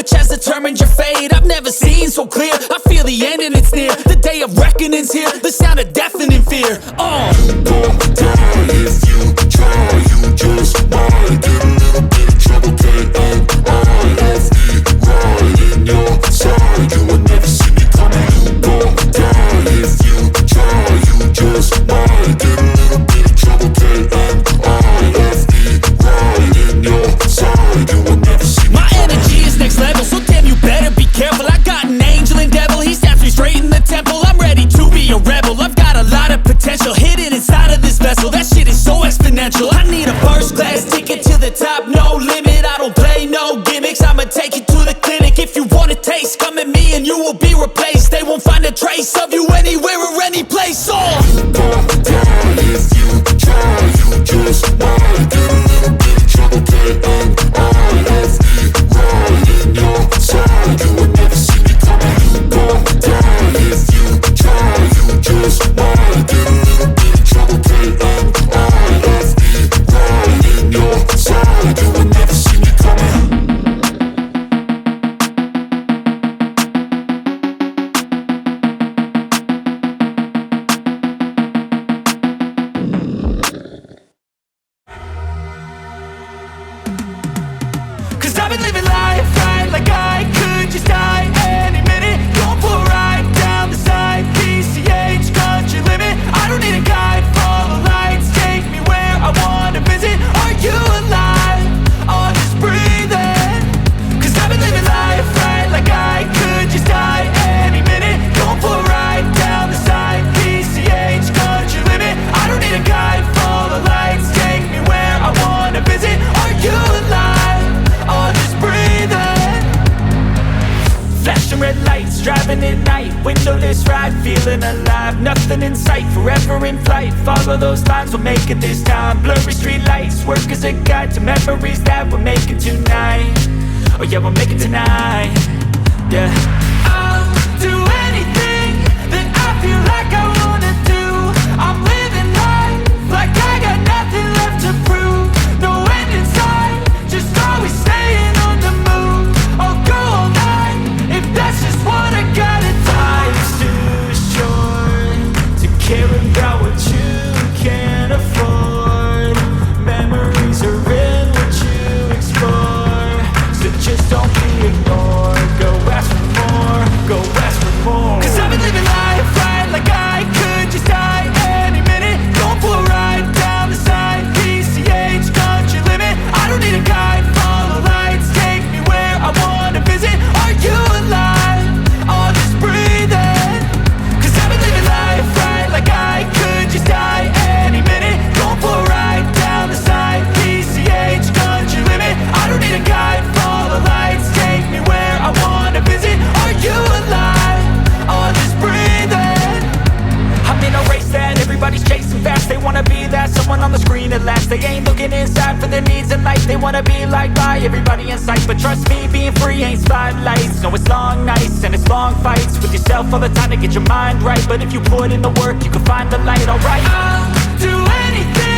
which has determined your fate. I've never seen so clear, I feel the end and it's near. The day of reckoning's here, the sound of deafening fear. You gon' die if you try, you just might get a little bit of trouble, K-N-I-F-E, right in your side. You will never see me coming. You gon' die if you try, you just might get a little bit of trouble, K-N-I-F-E, right in your side. You will never see me My energy is next level, so damn you better be careful. I got an angel and devil, he stabs me straight in the temple. I'm ready to be a rebel, I've got a lot of potential hidden inside of this vessel. That shit is so exponential. I need a first class ticket to the top, no limit. I don't play no gimmicks, I'ma take you to the clinic. If you want a taste, come at me and you will be replaced. They won't find a trace of you anywhere or any place. You gon' die if you try, you just might get a little bit of trouble, K-N-I-F-E, right in your side. You will never see me coming. You gon' die if you try, you just might get a little bit of trouble, K-N-I-F-E, right in your side. You will never see me coming. Cause I've been living life right like I could just die any minute. Going for a ride down the side, PCH, country limit. I don't need a guide, follow lights, take me where I wanna visit. Are you alive? Or just breathing? Cause I've been living life right like I could just die any minute. Going for a ride down the side, PCH, country limit. I don't need a guide, follow lights, take me where I wanna visit. Are you alive? Or just breathing? Flashing red lights, driving at night, windowless ride, feeling alive. Nothing in sight, forever in flight. Follow those lines, we'll make it this time. Blurry street lights, work as a guide to memories that we're making tonight. Oh yeah, we'll make it tonight. Yeah. I'll do anything that I feel like I wanna do. I'm living life like I got nothing left to prove. No end in sight, just always staying on the move. I'll go all night if that's just what I gotta do. Life's too short to care about what you can't afford. Memories are in what you explore, so just don't be ignored. Go ask for more, go ask for more. Cause I've been living life right like I could just die any minute. Going for a ride down the side, PCH, country limit. I don't need a guide, follow lights, take me where I wanna visit. Are you alive? Or just breathing? Cause I've been living life right like I could just die any minute. Going for a ride down the side, PCH, country limit. I don't need a guide, follow lights, take me where I wanna visit. Are you alive? Or just breathing? I'm in a race that everybody's chasing fast. They wanna be that someone on the screen at last. They ain't looking inside for their needs in life. They wanna be liked by everybody in sight. But trust me, being free ain't spotlights. No, it's long nights and it's long fights with yourself all the time to get your mind right. But if you put in the work, you can find the light, alright. I'll do anything